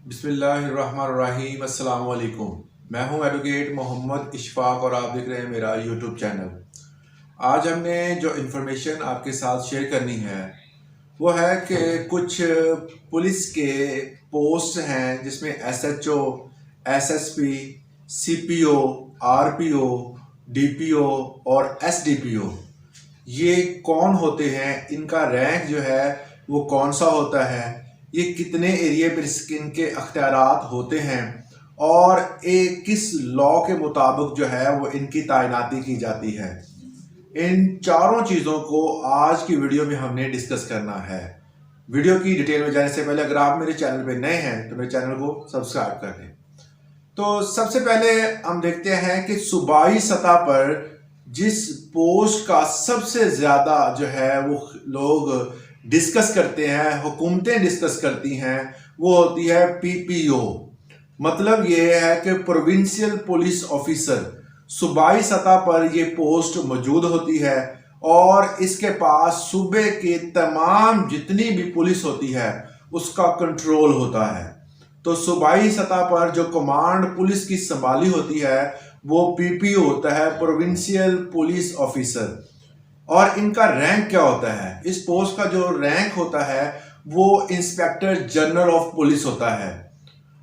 बिस्मिल्लाहिर्रहमानिर्रहीम अस्सलाम वालेकुम। मैं हूं एडवोकेट मोहम्मद इशफाक और आप देख रहे हैं मेरा यूट्यूब चैनल। आज हमने जो इन्फॉर्मेशन आपके साथ शेयर करनी है वो है कि कुछ पुलिस के पोस्ट हैं जिसमें SHO, SSP, CPO, RPO, DPO और एसडीपीओ ये कौन होते हैं, इनका रैंक जो है वो कौन सा होता है, ये कितने एरिया पर इनके अख्तियारात होते हैं और एक किस लॉ के मुताबिक जो है वो इनकी तैनाती की जाती है। इन चारों चीज़ों को आज की वीडियो में हमने डिस्कस करना है। वीडियो की डिटेल में जाने से पहले अगर आप मेरे चैनल पे नए हैं तो मेरे चैनल को सब्सक्राइब कर लें। तो सबसे पहले हम देखते हैं कि सूबाई सतह पर जिस पोस्ट का सबसे ज़्यादा जो है वो लोग डिस्कस करते हैं, हुकूमतें डिस्कस करती हैं, वो होती है पीपीओ। मतलब ये है कि प्रोविंशियल पुलिस ऑफिसर। सूबाई सतह पर ये पोस्ट मौजूद होती है और इसके पास सूबे के तमाम जितनी भी पुलिस होती है उसका कंट्रोल होता है। तो सूबाई सतह पर जो कमांड पुलिस की संभाली होती है वो पीपीओ होता है, प्रोविंशियल पुलिस ऑफिसर। और इनका रैंक क्या होता है? इस पोस्ट का जो रैंक होता है वो इंस्पेक्टर जनरल ऑफ पुलिस होता है।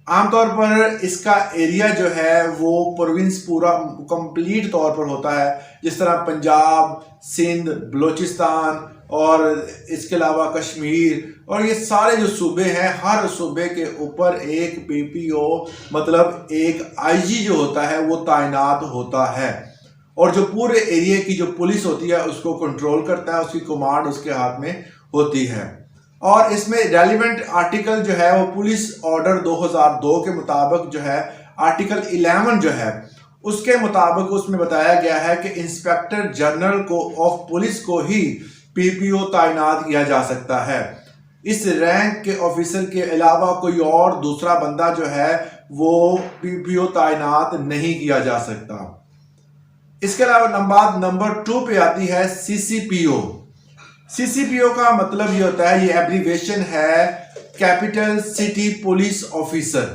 आमतौर पर इसका एरिया जो है वो प्रोविंस पूरा कंप्लीट तौर पर होता है, जिस तरह पंजाब, सिंध, बलूचिस्तान और इसके अलावा कश्मीर और ये सारे जो सूबे हैं, हर सूबे के ऊपर एक पीपीओ मतलब एक आईजी जो होता है वो तैनात होता है और जो पूरे एरिया की जो पुलिस होती है उसको कंट्रोल करता है, उसकी कमांड उसके हाथ में होती है। और इसमें रेलिवेंट आर्टिकल जो है वो पुलिस ऑर्डर 2002 के मुताबिक जो है आर्टिकल 11 जो है उसके मुताबिक उसमें बताया गया है कि इंस्पेक्टर जनरल को ऑफ पुलिस को ही पीपीओ तैनात किया जा सकता है। इस रैंक के ऑफिसर के अलावा कोई और दूसरा बंदा जो है वो पीपीओ तैनात नहीं किया जा सकता। इसके अलावा नंबर 2 पे आती है सीसीपीओ। सीसीपीओ का मतलब ये होता है, ये एब्रीवेशन है capital city police officer.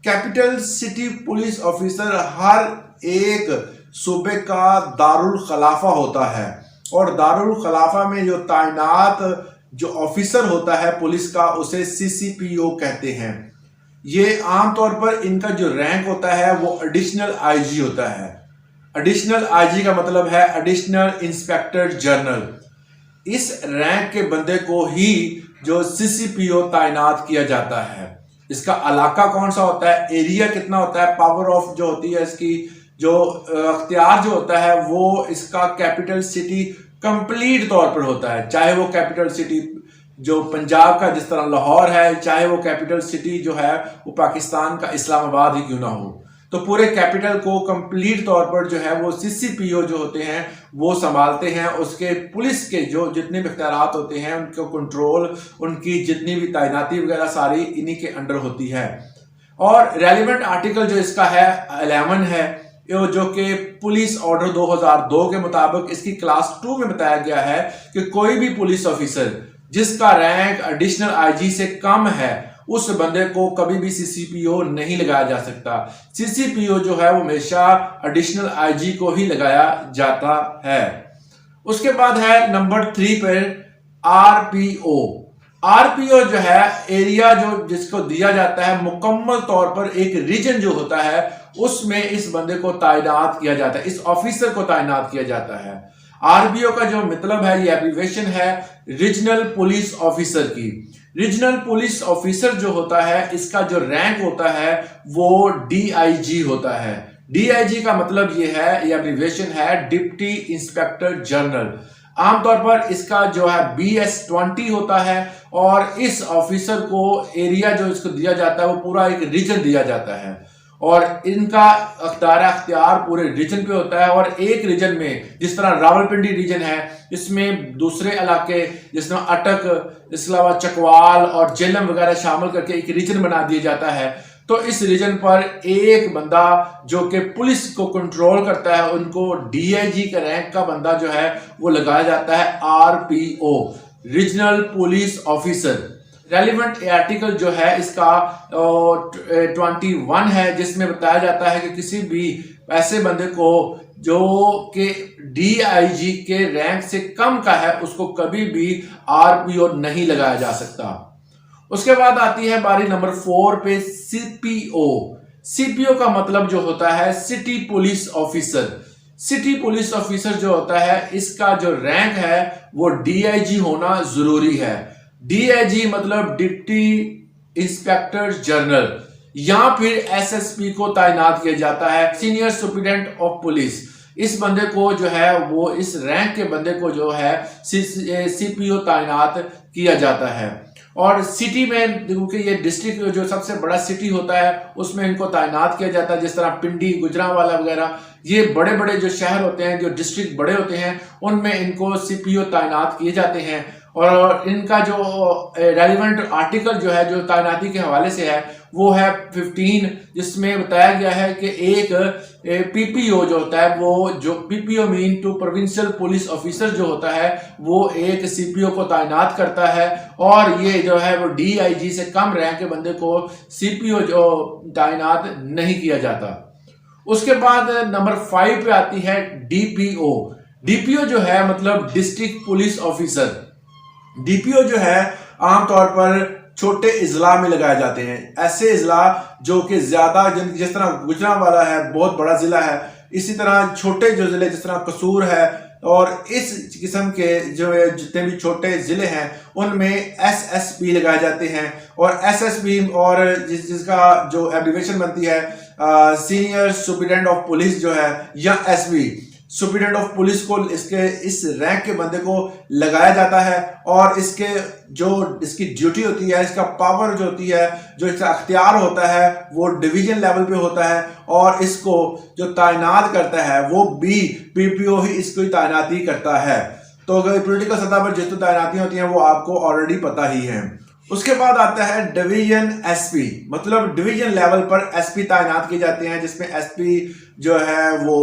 Capital city police officer हर एक सूबे का दारुल खलाफा होता है और दारुल खलाफा में जो तैनात जो ऑफिसर होता है पुलिस का उसे सीसीपीओ कहते हैं। ये आमतौर पर इनका जो रैंक होता है वो एडिशनल आईजी होता है। एडिशनल आईजी का मतलब है एडिशनल इंस्पेक्टर जनरल। इस रैंक के बंदे को ही जो सीसीपीओ तैनात किया जाता है। इसका इलाका कौन सा होता है, एरिया कितना होता है, पावर ऑफ जो होती है इसकी जो अख्तियार जो होता है वो इसका कैपिटल सिटी कंप्लीट तौर पर होता है। चाहे वो कैपिटल सिटी जो पंजाब का जिस तरह लाहौर है, चाहे वो कैपिटल सिटी जो है वो पाकिस्तान का इस्लामाबाद ही क्यों ना हो, तो पूरे कैपिटल को कंप्लीट तौर पर जो है वो सीसीपीओ जो होते हैं वो संभालते हैं। उसके पुलिस के जो जितने भी इख्तियारात होते हैं उनको कंट्रोल, उनकी जितनी भी तैनाती वगैरह सारी इन्हीं के अंडर होती है। और रेलिवेंट आर्टिकल जो इसका है 11 है, जो कि पुलिस ऑर्डर 2002 के मुताबिक इसकी क्लास 2 में बताया गया है कि कोई भी पुलिस ऑफिसर जिसका रैंक एडिशनल आईजी से कम है उस बंदे को कभी भी सीसीपीओ नहीं लगाया जा सकता। सीसीपीओ जो है वो हमेशा एडिशनल आईजी को ही लगाया जाता है। उसके बाद है नंबर 3 पर आरपीओ। आरपीओ जो है एरिया जो जिसको दिया जाता है मुकम्मल तौर पर एक रीजन जो होता है उसमें इस बंदे को तैनात किया जाता है, इस ऑफिसर को तैनात किया जाता है। आरपीओ का जो मतलब है ये एब्रीवेशन है रीजनल पुलिस ऑफिसर की। रीजनल पुलिस ऑफिसर जो होता है इसका जो रैंक होता है वो डीआईजी होता है। डीआईजी का मतलब ये है, ये एब्रीवेशन है डिप्टी इंस्पेक्टर जनरल। आमतौर पर इसका जो है BS-20 होता है और इस ऑफिसर को एरिया जो इसको दिया जाता है वो पूरा एक रीजन दिया जाता है और इनका अख्तियार पूरे रीजन पे होता है। और एक रीजन में जिस तरह रावलपिंडी रीजन है इसमें दूसरे इलाके जिसमें अटक, इसके अलावा चकवाल और जेलम वगैरह शामिल करके एक रीजन बना दिया जाता है। तो इस रीजन पर एक बंदा जो कि पुलिस को कंट्रोल करता है उनको डीआईजी का रैंक का बंदा जो है वो लगाया जाता है RPO, regional police officer. Relevant article जो है इसका 21 है, जिसमें बताया जाता है कि किसी भी ऐसे बंदे को जो कि डीआईजी के रैंक से कम का है उसको कभी भी आरपीओ नहीं लगाया जा सकता। उसके बाद आती है बारी नंबर 4 पे सीपीओ। सीपीओ का मतलब जो होता है city police officer. City police officer जो होता है इसका जो रैंक है वो डीआईजी होना जरूरी है। डीआईजी मतलब डिप्टी इंस्पेक्टर जनरल या फिर एसएसपी को तैनात किया जाता है, सीनियर सुपरिटेंडेंट ऑफ पुलिस। इस बंदे को जो है वो इस रैंक के बंदे को जो है सीपीओ तैनात किया जाता है। और सिटी में क्योंकि ये डिस्ट्रिक्ट जो सबसे बड़ा सिटी होता है उसमें इनको तैनात किया जाता है, जिस तरह पिंडी, गुजरांवाला वगैरह ये बड़े बड़े जो शहर होते हैं, जो डिस्ट्रिक्ट बड़े होते हैं, उनमें इनको सीपीओ तैनात किए जाते हैं। और इनका जो रेलिवेंट आर्टिकल जो है जो तैनाती के हवाले से है वो है 15, जिसमें बताया गया है कि एक पीपीओ जो होता है वो जो PPO mean to provincial police officer जो होता है वो एक सीपीओ को तैनात करता है, और ये जो है वो डीआईजी से कम रैंक के बंदे को सीपीओ जो तैनात नहीं किया जाता। उसके बाद नंबर 5 पे आती है डीपीओ। डीपीओ जो है मतलब डिस्ट्रिक्ट पुलिस ऑफिसर। डीपीओ जो है आमतौर पर छोटे इजला में लगाए जाते हैं। ऐसे इजला जो कि ज्यादा जिस तरह गुजरांवाला है बहुत बड़ा जिला है, इसी तरह छोटे जो जिले जिस तरह कसूर है और इस किस्म के जो जितने भी छोटे जिले हैं उनमें एसएसपी लगाए जाते हैं। और एसएसपी और जिसका जो एब्रिविएशन बनती है सीनियर सुपरिटेंडेंट ऑफ पुलिस जो है, या एसपी सुपरिटेंडेंट ऑफ पुलिस को इसके इस रैंक के बंदे को लगाया जाता है। और इसके जो इसकी ड्यूटी होती है, इसका पावर जो होती है, जो इसका अख्तियार होता है वो डिवीजन लेवल पे होता है, और इसको जो तैनात करता है वो भी पीपीओ ही इसको तैनाती करता है। तो अगर पॉलिटिकल सतह पर जितनी तैनाती होती हैं वो आपको ऑलरेडी पता ही है। उसके बाद आता है डिवीजन एसपी, मतलब डिवीजन लेवल पर एसपी तैनात किए जाते हैं, जिसमें एसपी जो है वो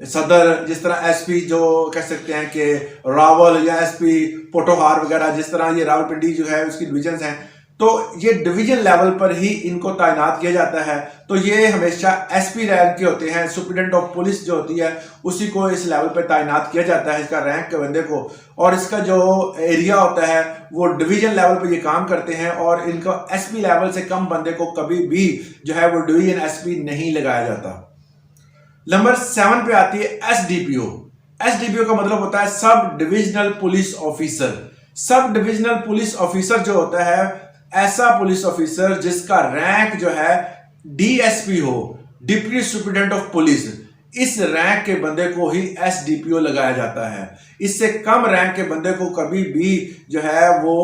सदर, जिस तरह एसपी जो कह सकते हैं कि रावल या एसपी पोटोहार वगैरह, जिस तरह ये रावलपिंडी जो है उसकी डिविजन्स हैं, तो ये डिवीजन लेवल पर ही इनको तैनात किया जाता है। तो ये हमेशा एसपी रैंक के होते हैं। सुपरिटेंडेंट ऑफ पुलिस जो होती है उसी को इस लेवल पर तैनात किया जाता है, इसका रैंक के बंदे को। और इसका जो एरिया होता है वो डिवीजन लेवल पर ये काम करते हैं, और इनको एसपी लेवल से कम बंदे को कभी भी जो है वो डिवीजन एसपी नहीं लगाया जाता। नंबर 7 पे आती है एसडीपीओ। एसडीपीओ का मतलब होता है sub divisional police officer. Sub divisional police officer जो होता है ऐसा पुलिस ऑफिसर जिसका रैंक जो है डीएसपी हो, डिप्टी सुपरिटेंडेंट ऑफ पुलिस, इस रैंक के बंदे को ही एसडीपीओ लगाया जाता है। इससे कम रैंक के बंदे को कभी भी जो है वो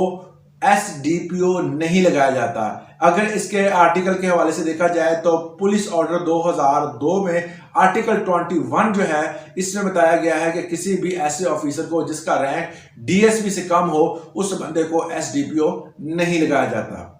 एसडीपीओ नहीं लगाया जाता। अगर इसके आर्टिकल के हवाले से देखा जाए तो पुलिस ऑर्डर 2002 में आर्टिकल 21 जो है इसमें बताया गया है कि किसी भी ऐसे ऑफिसर को जिसका रैंक डीएसपी से कम हो उस बंदे को एसडीपीओ नहीं लगाया जाता।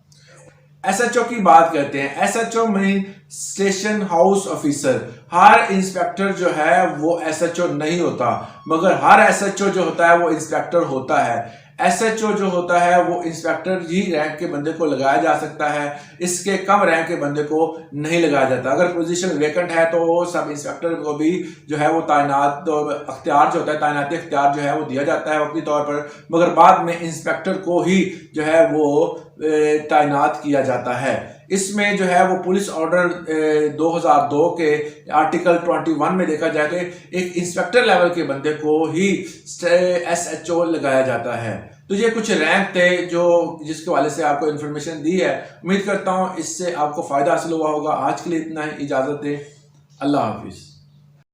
एसएचओ की बात करते हैं। SHO mean station house officer. हर इंस्पेक्टर जो है वो एसएचओ नहीं होता, मगर हर एसएचओ जो होता है वो इंस्पेक्टर होता है। एसएचओ जो होता है वो इंस्पेक्टर ही रैंक के बंदे को लगाया जा सकता है, इसके कम रैंक के बंदे को नहीं लगाया जाता। अगर पोजीशन वेकेंट है तो सब इंस्पेक्टर को भी जो है वो तैनात तो अख्तियार जो होता है, तैनाती अख्तियार जो है वो दिया जाता है वक्ती तौर पर, मगर बाद में इंस्पेक्टर को ही जो है वो तैनात किया जाता है। इसमें जो है वो पुलिस ऑर्डर 2002 के आर्टिकल 21 में देखा जाए तो एक इंस्पेक्टर लेवल के बंदे को ही एसएचओ लगाया जाता है। तो ये कुछ रैंक थे जो जिसके वाले से आपको इन्फॉर्मेशन दी है। उम्मीद करता हूँ इससे आपको फायदा हासिल हुआ होगा। आज के लिए इतना ही, इजाजत दें। अल्लाह हाफिज।